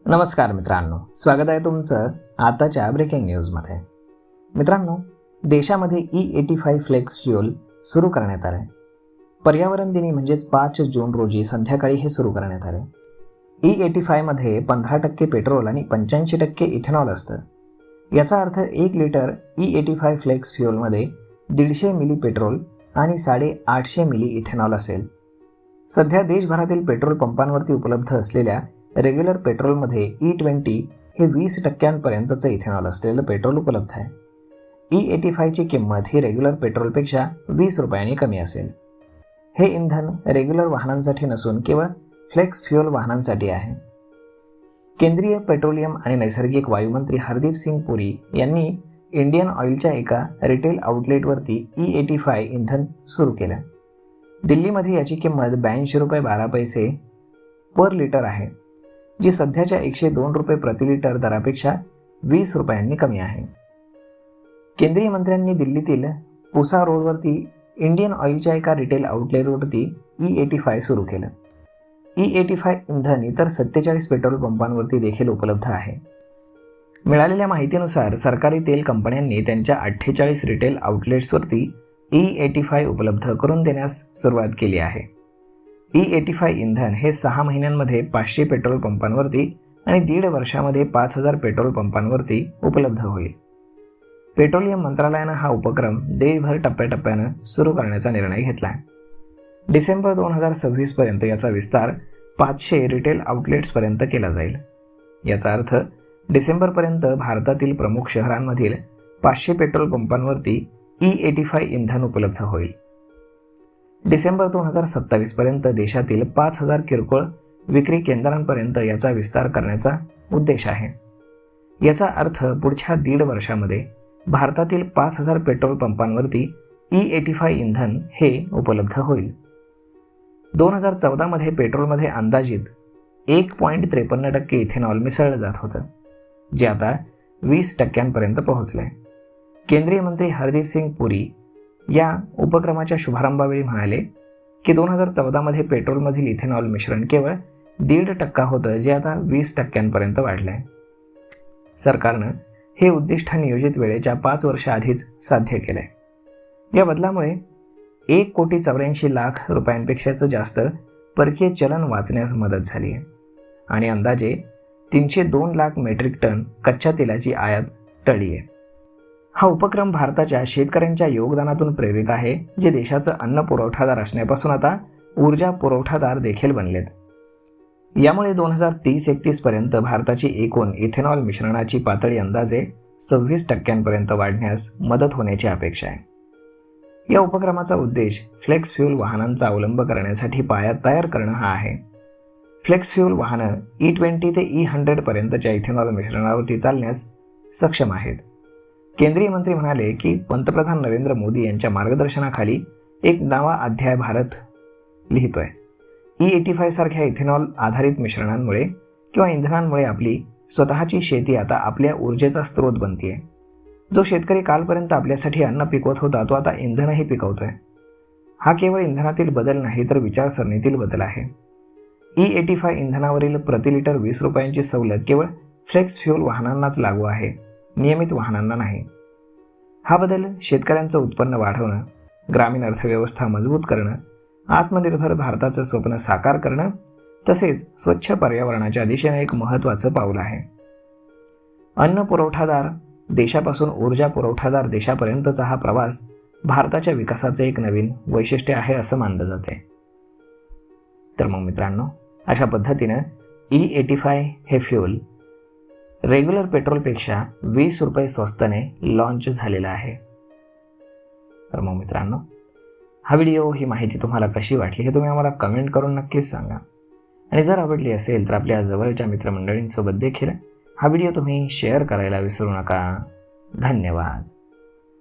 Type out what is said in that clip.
नमस्कार मित्रांनो, स्वागत आहे तुमचं आताच्या ब्रेकिंग न्यूजमध्ये. मित्रांनो, देशामध्ये E85 फ्लेक्स फ्युएल सुरू करण्यात आलं आहे. पर्यावरण दिनी म्हणजेच 5 जून रोजी संध्याकाळी हे सुरू करण्यात आले. E85 मध्ये 15% पेट्रोल आणि 85% इथेनॉल असतं. याचा अर्थ 1 लिटर E85 फ्लेक्स फ्युएलमध्ये 150 मिली पेट्रोल आणि 850 मिली इथेनॉल असेल. सध्या देशभरातील पेट्रोल पंपांवरती उपलब्ध असलेल्या रेग्युलर पेट्रोलमध्ये E20 हे 20% इथेनॉल असलेलं पेट्रोल उपलब्ध आहे. E85 ची किंमत ही रेग्युलर पेट्रोलपेक्षा 20 रुपयांनी कमी असेल. हे इंधन रेग्युलर वाहनांसाठी नसून केवळ फ्लेक्स फ्युएल वाहनांसाठी आहे. केंद्रीय पेट्रोलियम आणि नैसर्गिक वायू मंत्री हरदीप सिंग पुरी यांनी इंडियन ऑइलच्या एका रिटेल आउटलेटवरती E85 इंधन सुरू केलं. दिल्लीमध्ये याची किंमत 82 रुपये 12 पैसे पर लिटर आहे, जी सध्याच्या 102 रुपये प्रति लिटर दरापेक्षा 20 रुपयांनी कमी आहे. केंद्रीय मंत्र्यांनी दिल्लीतील पुसा रोडवरती इंडियन ऑइलच्या एका रिटेल आउटलेटवरती E85 सुरू केलं. E85 इंधन इतर 47 पेट्रोल पंपांवरती देखील उपलब्ध आहे. मिळालेल्या माहितीनुसार सरकारी तेल कंपन्यांनी त्यांच्या 48 रिटेल आउटलेट्सवरती E85 उपलब्ध करून देण्यास सुरुवात केली आहे. E85 इंधन हे 6 महिन्यांमध्ये 500 पेट्रोल पंपांवरती आणि 1.5 वर्षामध्ये 5000 पेट्रोल पंपांवरती उपलब्ध होईल. पेट्रोलियम मंत्रालयानं हा उपक्रम देशभर टप्प्याटप्प्यानं सुरू करण्याचा निर्णय घेतला आहे. डिसेंबर 2026 पर्यंत याचा विस्तार 500 रिटेल आउटलेट्सपर्यंत केला जाईल. याचा अर्थ डिसेंबरपर्यंत भारतातील प्रमुख शहरांमधील 500 पेट्रोल पंपांवरती E85 इंधन उपलब्ध होईल. डिसेंबर 2027 पर्यंत देशातील 5000 किरकोळ विक्री केंद्रांपर्यंत याचा विस्तार करण्याचा उद्देश आहे. याचा अर्थ पुढच्या 1.5 वर्षामध्ये भारतातील 5000 पेट्रोल पंपांवरती E85 इंधन हे उपलब्ध होईल. 2014 मध्ये पेट्रोलमध्ये अंदाजित 1.53% इथेनॉल मिसळलं जात होतं, जे आता 20% पोहोचलंय. केंद्रीय मंत्री हरदीप सिंग पुरी या उपक्रमाच्या शुभारंभावेळी म्हणाले की 2014 मध्ये पेट्रोलमधील इथेनॉल मिश्रण केवळ 1.5% होतं, जे आता 20% वाढलंय. सरकारनं हे उद्दिष्ट नियोजित वेळेच्या 5 वर्ष आधीच साध्य केलंय. या बदलामुळे 1,84,00,000 रुपयांपेक्षाचं जास्त परकीय चलन वाचण्यास मदत झाली आहे आणि अंदाजे 302 लाख मेट्रिक टन कच्च्या तेलाची आयात टळली आहे. हा उपक्रम भारताच्या शेतकऱ्यांच्या योगदानातून प्रेरित आहे, जे देशाचं अन्न पुरवठादार असण्यापासून आता ऊर्जा पुरवठादार देखील बनलेत. यामुळे 2030-31 पर्यंत भारताची एकूण इथेनॉल मिश्रणाची पातळी अंदाजे 26% वाढण्यास मदत होण्याची अपेक्षा आहे. या उपक्रमाचा उद्देश फ्लेक्स फ्युएल वाहनांचा अवलंब करण्यासाठी पाया तयार करणं हा आहे. फ्लेक्स फ्युएल वाहनं E20 ते E100 पर्यंतच्या इथेनॉल मिश्रणावरती चालण्यास सक्षम आहेत. केंद्रीय मंत्री म्हणाले की पंतप्रधान नरेंद्र मोदी यांच्या मार्गदर्शनाखाली एक नवा अध्याय भारत लिहितोय. E85 सारख्या इथेनॉल आधारित मिश्रणांमुळे किंवा इंधनांमुळे आपली स्वतःची शेती आता आपल्या ऊर्जेचा स्रोत बनतीये. जो शेतकरी कालपर्यंत आपल्यासाठी अन्न पिकवत होता, तो आता इंधनही पिकवतोय. हा केवळ इंधनातील बदल नाही, तर विचारसरणीतील बदल आहे. E85 इंधनावरील प्रति लिटर 20 रुपयांची सवलत केवळ फ्लेक्स फ्युएल वाहनांनाच लागू आहे, नियमित वाहनांना नाही. हा बदल शेतकऱ्यांचं उत्पन्न वाढवणं, ग्रामीण अर्थव्यवस्था मजबूत करणं, आत्मनिर्भर भारताचं स्वप्न साकार करणं तसेच स्वच्छ पर्यावरणाच्या दिशेने एक महत्त्वाचं पाऊल आहे. अन्न पुरवठादार देशापासून ऊर्जा पुरवठादार देशापर्यंतचा हा प्रवास भारताच्या विकासाचे एक नवीन वैशिष्ट्य आहे असं मानलं जाते. तर मग मित्रांनो, अशा पद्धतीनं E85 हे फ्युएल रेग्युलर पेट्रोलपेक्षा 20 रुपये स्वस्ताने लॉन्च झालेला आहे. तर मग मित्रांनो, हा व्हिडिओ, ही माहिती तुम्हाला कशी वाटली हे तुम्ही आम्हाला कमेंट करून नक्कीच सांगा. आणि जर आवडली असेल तर आपल्या जवळच्या मित्रमंडळींसोबत देखील हा व्हिडिओ तुम्ही शेअर करायला विसरू नका. धन्यवाद.